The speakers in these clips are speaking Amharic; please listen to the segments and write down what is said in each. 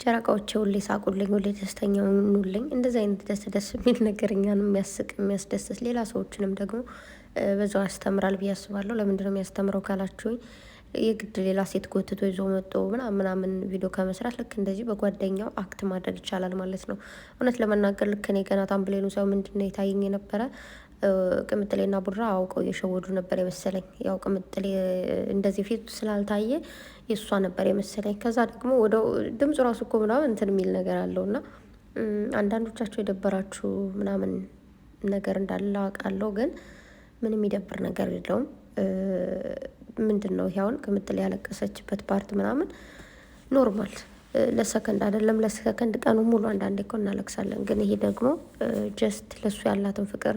ጨረቃዎች ሁሌ ሳቁልኝ፣ ሁሌ ደስተኛ ሁኑልኝ። እንደዚህ አይነት ደስ የሚል ነገር እኛን የሚያስቅ የሚያስደስት ሌላ ሰዎችንም ደግሞ በዛው ያስተምራል ብዬ አስባለሁ። ለምንድነው የሚያስተምረው ካላችሁኝ የግድ ሌላ ሴት ጎትቶ ይዞ መጥቶ ምናምን ቪዲዮ ከመስራት ልክ እንደዚህ በጓደኛው አክት ማድረግ ይቻላል ማለት ነው። እውነት ለመናገር ልክ እኔ ገና ታምብሌኑ ሰው ምንድነው የታየኝ የነበረ ቅምጥሌና ቡራ አውቀው እየሸወዱ ነበር የመሰለኝ። ያው ቅምጥሌ እንደዚህ ፊቱ ስላልታየ የእሷ ነበር የመሰለኝ። ከዛ ደግሞ ወደ ድምፁ ራሱ እኮ ምናምን እንትን የሚል ነገር አለው እና አንዳንዶቻቸው የደበራችሁ ምናምን ነገር እንዳለ አውቃለሁ፣ ግን ምንም የሚደብር ነገር የለውም። ምንድን ነው ይሄ አሁን ቅምጥሌ ያለቀሰችበት ፓርት ምናምን ኖርማል ለሰከንድ አይደለም ለሰከንድ ቀኑ ሙሉ አንዳንዴ እኮ እናለቅሳለን። ግን ይሄ ደግሞ ጀስት ለሱ ያላትን ፍቅር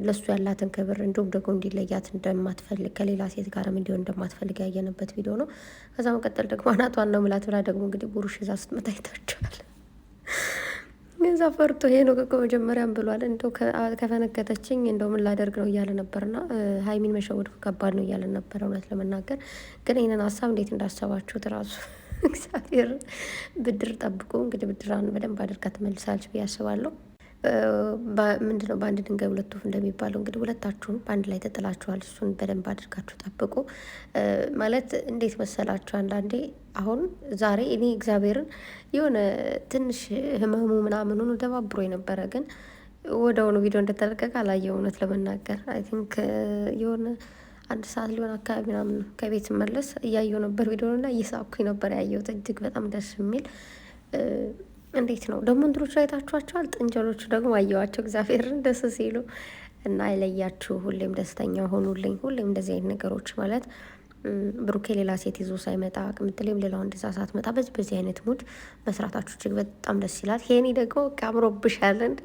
ለሱ ያላትን ክብር እንዲሁም ደግሞ እንዲለያት እንደማትፈልግ ከሌላ ሴት ጋርም እንዲሆን እንደማትፈልግ ያየንበት ቪዲዮ ነው። ከዛ መቀጠል ደግሞ አናቷን ነው ምላት ብላ ደግሞ እንግዲህ ቡሩሽ ይዛ ስትመታ ይታችኋል። እዛ ፈርቶ ይሄ ነው እኮ መጀመሪያም ብሏል። እንደው ከፈነከተችኝ እንደው ምን ላደርግ ነው እያለ ነበርና ሀይሚን መሸወድ ከባድ ነው እያለ ነበር። እውነት ለመናገር ግን ይህንን ሀሳብ እንዴት እንዳሰባችሁት ራሱ እግዚአብሔር ብድር ጠብቁ። እንግዲህ ብድራን በደንብ አድርጋ ትመልሳለች ብዬ አስባለሁ። ምንድነው በአንድ ድንጋይ ሁለት ወፍ እንደሚባለው እንግዲህ ሁለታችሁም በአንድ ላይ ተጥላችኋል። እሱን በደንብ አድርጋችሁ ጠብቁ። ማለት እንዴት መሰላችሁ አንዳንዴ አሁን ዛሬ እኔ እግዚአብሔርን የሆነ ትንሽ ህመሙ ምናምን ሆኖ ደባብሮ የነበረ ግን ወደውኑ ቪዲዮ እንደተለቀቀ አላየው። እውነት ለመናገር አይ ቲንክ የሆነ አንድ ሰዓት ሊሆን አካባቢ ምናምን ከቤት መለስ እያየው ነበር ቪዲዮ እና እየሳኩኝ ነበር ያየሁት። እጅግ በጣም ደስ የሚል እንዴት ነው ደግሞ እንትኖቹ አይታችኋቸዋል። ጥንጀሎቹ ደግሞ አየዋቸው እግዚአብሔርን ደስ ሲሉ እና አይለያችሁ። ሁሌም ደስተኛ ሆኑልኝ። ሁሌም እንደዚህ አይነት ነገሮች ማለት ብሩኬ ሌላ ሴት ይዞ ሳይመጣ ቅምጥሌም ሌላ ወንድ ይዛ ሳትመጣ በዚህ አይነት ሙድ መስራታችሁ እጅግ በጣም ደስ ይላል። ሄኒ ደግሞ አምሮብሻል እንዴ!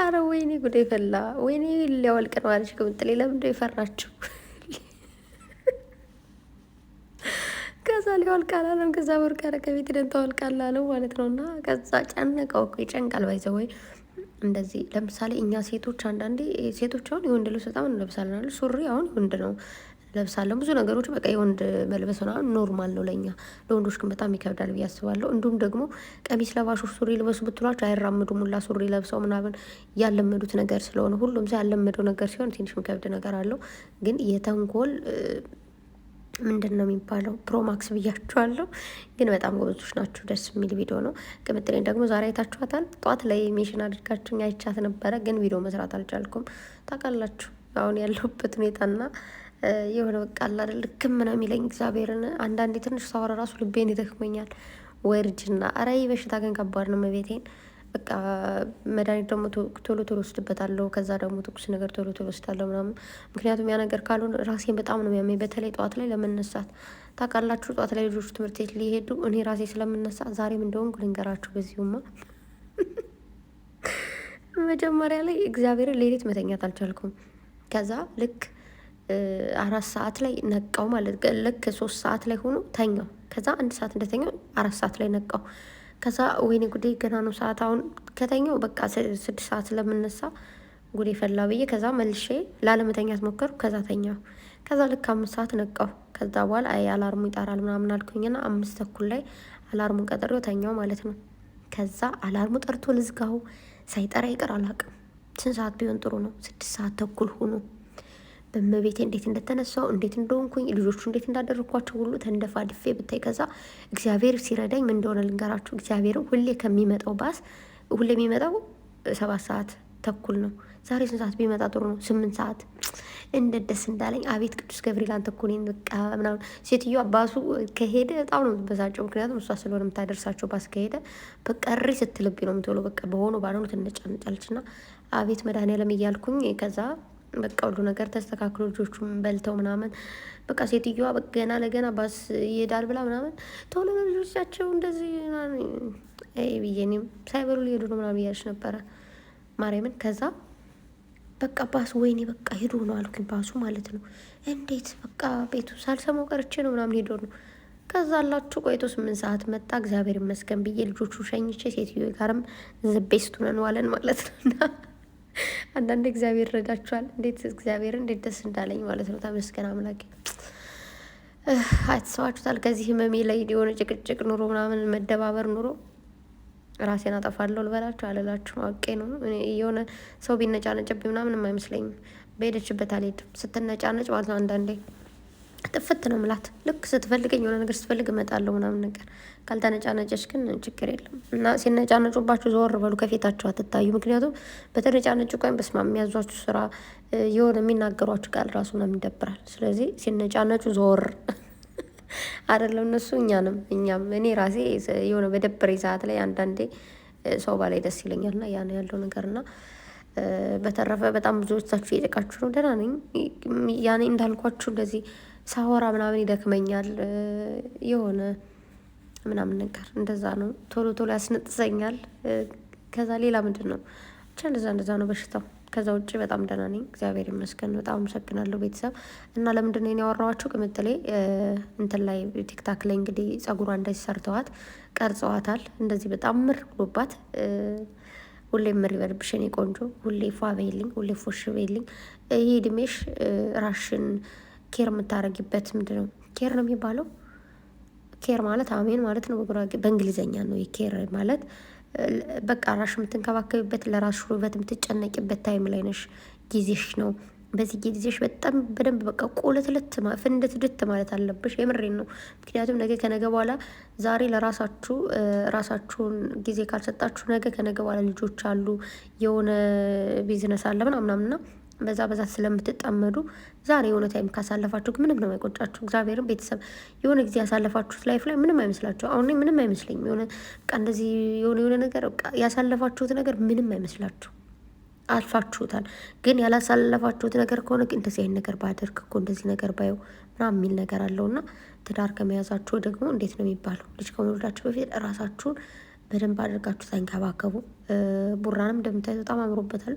አረ ወይኔ ጉዴ ፈላ። ወይኔ ሊያወልቅ ነው አለች ቅምጥሌ። ለምንድነው የፈራችሁ? ከዛ ሊያወልቅ አላለም። ከዛ ወርቅ ያረ ከቤት ደንታ ወልቅ አላለው ማለት ነው። እና ከዛ ጨነቀው እኮ ይጨንቃል። ባይዘው ወይ እንደዚህ ለምሳሌ እኛ ሴቶች አንዳንዴ ሴቶች አሁን የወንድ ልብስ በጣም እንለብሳለን አይደል? ሱሪ አሁን የወንድ ነው ለብሳለን። ብዙ ነገሮች በቃ የወንድ መልበስ ነው ኖርማል ነው ለኛ። ለወንዶች ግን በጣም ይከብዳል ብዬ አስባለሁ። እንዲሁም ደግሞ ቀሚስ ለባሾች ሱሪ ልበሱ ብትሏቸው አይራምዱም። ሁላ ሱሪ ለብሰው ምናምን ያለመዱት ነገር ስለሆነ ሁሉም ሰው ያለመደው ነገር ሲሆን ትንሽ የሚከብድ ነገር አለው። ግን የተንኮል ምንድን ነው የሚባለው ፕሮማክስ ብያችኋለሁ። ግን በጣም ጎበዞች ናችሁ። ደስ የሚል ቪዲዮ ነው። ቅምጥሌን ደግሞ ዛሬ አይታችኋታል። ጠዋት ላይ ሜሽን አድርጋችሁኝ አይቻት ነበረ፣ ግን ቪዲዮ መስራት አልቻልኩም። ታውቃላችሁ አሁን ያለሁበት ሁኔታና የሆነ በቃ አላደል ልክም ነው የሚለኝ እግዚአብሔርን። አንዳንዴ ትንሽ ሳወራ ራሱ ልቤን ይደክመኛል። ወይ እርጅና። ኧረ ይህ በሽታ ግን ከባድ ነው። መቤቴን በቃ መድኃኒት ደግሞ ቶሎ ወስድበታለሁ። ከዛ ደግሞ ትኩስ ነገር ቶሎ ወስዳለሁ ምናምን። ምክንያቱም ያ ነገር ካልሆነ ራሴን በጣም ነው የሚያመኝ። በተለይ ጠዋት ላይ ለመነሳት ታውቃላችሁ፣ ጠዋት ላይ ልጆቹ ትምህርት ቤት ሊሄዱ እኔ ራሴ ስለምነሳ ዛሬም እንደሆንኩ ልንገራችሁ። በዚሁማ መጀመሪያ ላይ እግዚአብሔርን ሌሊት መተኛት አልቻልኩም። ከዛ ልክ 4 ሰዓት ላይ ነቃው ማለት ልክ 3 ሰዓት ላይ ሆኖ ተኛው። ከዛ 1 ሰዓት እንደተኛው 4 ሰዓት ላይ ነቃው። ከዛ ወይኔ ጉዴ ገና ነው ሰዓት። አሁን ከተኛው በቃ 6 ሰዓት ስለምነሳ ጉዴ ፈላ ብዬ ከዛ መልሼ ላለመተኛት ሞከርኩ። ከዛ ተኛው። ከዛ ልክ 5 ሰዓት ነቃው። ከዛ በኋላ አይ አላርሙ ይጠራል ምናምን አልኩኝና 5 ተኩል ላይ አላርሙን ቀጠሬው ተኛው ማለት ነው። ከዛ አላርሙ ጠርቶ ልዝጋው ሳይጠራ ይቀር አላውቅም። ስንት ሰዓት ቢሆን ጥሩ ነው? 6 ሰዓት ተኩል ሆኖ በመቤቴ እንዴት እንደተነሳው እንዴት እንደሆንኩኝ ልጆቹ እንዴት እንዳደረኳቸው ሁሉ ተንደፋድፌ ብታይ። ከዛ እግዚአብሔር ሲረዳኝ ምን እንደሆነ ልንገራችሁ። እግዚአብሔር ሁሌ ከሚመጣው ባስ ሁሌ የሚመጣው 7 ሰዓት ተኩል ነው። ዛሬ ስንት ሰዓት ቢመጣ ጥሩ ነው? 8 ሰዓት። እንደ ደስ እንዳለኝ አቤት ቅዱስ ገብርኤል አንተ እኮ እኔን በቃ ምናምን። ሴትዮዋ ባሱ ከሄደ በጣም ነው የምትበሳጨው። ምክንያቱም እሷ ስለሆነ የምታደርሳቸው ባስ ከሄደ በቃ እሪ ስትልብኝ ነው የምትውለው። በቃ በሆኑ ባልሆኑ ትነጫነጫለች። እና አቤት መድኃኒዓለም እያልኩኝ ከዛ በቃ ሁሉ ነገር ተስተካክሎ ልጆቹም በልተው ምናምን በቃ ሴትዮዋ ገና ለገና ባስ ይሄዳል ብላ ምናምን ቶሎ ልጆቻቸው እንደዚህ ብዬ እኔም ሳይበሉ ሊሄዱ ነው ምናምን እያለች ነበረ ማርያምን። ከዛ በቃ ባሱ ወይኔ በቃ ሄዶ ነው አልኩኝ። ባሱ ማለት ነው እንዴት በቃ ቤቱ ሳልሰማው ቀርቼ ነው ምናምን ሄዶ ነው። ከዛ አላችሁ ቆይቶ 8 ሰዓት መጣ። እግዚአብሔር ይመስገን ብዬ ልጆቹ ሸኝቼ ሴትዮ ጋርም ዝቤስቱ ነን ዋለን ማለት ነው። አንዳንድ እግዚአብሔር ረዳችኋል። እንዴት እግዚአብሔር እንዴት ደስ እንዳለኝ ማለት ነው። ተመስገን አምላኬ። አይተሰዋችሁታል። ከዚህ ህመሜ ላይ የሆነ ጭቅጭቅ ኑሮ ምናምን መደባበር ኑሮ ራሴን አጠፋለሁ ልበላችሁ አልላችሁ አውቄ ነው። የሆነ ሰው ቢነጫነጭብኝ ምናምንም አይመስለኝም። በሄደችበት አልሄድም። ስትነጫነጭ ማለት ነው አንዳንዴ ጥፍት ነው ምላት። ልክ ስትፈልገኝ የሆነ ነገር ስትፈልግ እመጣለሁ ምናምን ነገር። ካልተነጫነጨች ግን ችግር የለም። እና ሲነጫነጩባችሁ ዘወር በሉ፣ ከፊታችሁ አትታዩ። ምክንያቱም በተነጫነጩ ቀን በስማ የሚያዟችሁ ስራ የሆነ የሚናገሯችሁ ቃል ራሱ ምናምን ይደብራል። ስለዚህ ሲነጫነጩ ዘወር አይደለም እነሱ እኛም እኔ ራሴ የሆነ በደበረኝ ሰዓት ላይ አንዳንዴ ሰው ባላይ ደስ ይለኛል። እና ያን ያለው ነገር እና በተረፈ በጣም ብዙዎቻችሁ እየጠቃችሁ ነው። ደህና ነኝ። ያኔ እንዳልኳችሁ እንደዚህ ሳወራ ምናምን ይደክመኛል የሆነ ምናምን ነገር እንደዛ ነው። ቶሎ ቶሎ ያስነጥሰኛል። ከዛ ሌላ ምንድን ነው ብቻ እንደዛ ነው በሽታው። ከዛ ውጭ በጣም ደህና ነኝ፣ እግዚአብሔር ይመስገን። በጣም አመሰግናለሁ ቤተሰብ። እና ለምንድን ነው ያወራኋችሁ? ቅምጥሌ እንትን ላይ ቲክታክ ላይ እንግዲህ ጸጉሯ እንደዚህ ሰርተዋት ቀርጸዋታል። እንደዚህ በጣም ምር ብሎባት ሁሌ ምር ይበልብሽ የኔ ቆንጆ፣ ሁሌ ፏ በይልኝ፣ ሁሌ ፎሽ በይልኝ። ይህ እድሜሽ ራሽን ኬር የምታረጊበት ምንድን ነው ኬር ነው የሚባለው? ኬር ማለት አሜን ማለት ነው በእንግሊዘኛ ነው። ኬር ማለት በቃ ራሽ የምትንከባከቢበት ለራስሽ ውበት የምትጨነቂበት ታይም ላይ ነሽ፣ ጊዜሽ ነው። በዚህ ጊዜሽ በጣም በደንብ በቃ ቆለትለት ፍንድት ማለት አለብሽ። የምሬን ነው። ምክንያቱም ነገ ከነገ በኋላ ዛሬ ለራሳችሁ ራሳችሁን ጊዜ ካልሰጣችሁ ነገ ከነገ በኋላ ልጆች አሉ፣ የሆነ ቢዝነስ አለ ምናምናምና በዛ ስለምትጠመዱ ዛሬ የሆነ ታይም ካሳለፋችሁ ምንም ነው የማይቆጫችሁ። እግዚአብሔርን ቤተሰብ የሆነ ጊዜ ያሳለፋችሁት ላይፍ ላይ ምንም አይመስላችሁ። አሁን ምንም አይመስለኝም። የሆነ በቃ እንደዚህ የሆነ ነገር ያሳለፋችሁት ነገር ምንም አይመስላችሁ፣ አልፋችሁታል። ግን ያላሳለፋችሁት ነገር ከሆነ እንደዚህ አይነት ነገር ባደርግ እኮ እንደዚህ ነገር ባየው ምናምን የሚል ነገር አለውና ትዳር ከመያዛችሁ ደግሞ እንዴት ነው የሚባለው? ልጅ ከመውለዳችሁ በፊት ራሳችሁን በደንብ አድርጋችሁ ተንከባከቡ። ቡራንም እንደምታዩት በጣም አምሮበታል።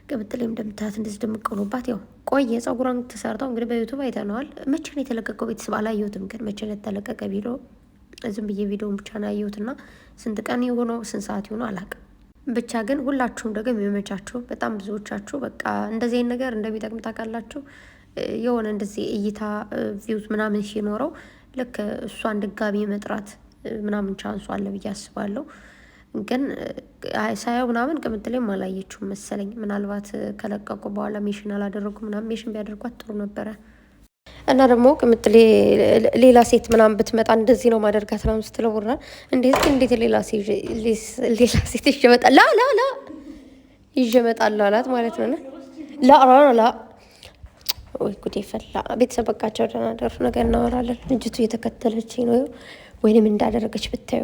ቅምጥሌም እንደምታያት እንደዚህ ደምቀሉባት። ያው ቆየ ጸጉሯን ተሰርተው እንግዲህ በዩቱብ አይተነዋል። መቼ ነው የተለቀቀው? ቤተሰብ አላየሁትም፣ ግን መቼ ነው የተለቀቀ ቪዲዮ? ዝም ብዬ ቪዲዮውን ብቻ ነው ያየሁትና ስንት ቀን የሆነው ስንት ሰዓት የሆነው አላውቅም። ብቻ ግን ሁላችሁም ደግሞ የሚመቻችሁ በጣም ብዙዎቻችሁ በቃ እንደዚህ አይነት ነገር እንደሚጠቅም ታውቃላችሁ። የሆነ እንደዚህ እይታ ቪውዝ ምናምን ሲኖረው ልክ እሷን ድጋሚ መጥራት ምናምን ቻንሱ አለ ብዬ አስባለሁ። ግን ሳያው ምናምን ቅምጥሌም አላየችውም መሰለኝ። ምናልባት ከለቀቁ በኋላ ሜሽን አላደረጉ ምናምን፣ ሜሽን ቢያደርጓት ጥሩ ነበረ። እና ደግሞ ቅምጥሌ ሌላ ሴት ምናምን ብትመጣ እንደዚህ ነው ማደርጋት ምናምን ስትለው ቡራን እንዴት ሌላ ሴት ይዤ እመጣለሁ ይዤ እመጣለሁ አላት ማለት ነው። ላ ወይ ጉዴ ፈላ። ቤተሰብ በቃቸው፣ ደህና ደሩ። ነገር እናወራለን። ልጅቱ እየተከተለችኝ ነው፣ ወይንም እንዳደረገች ብታዩ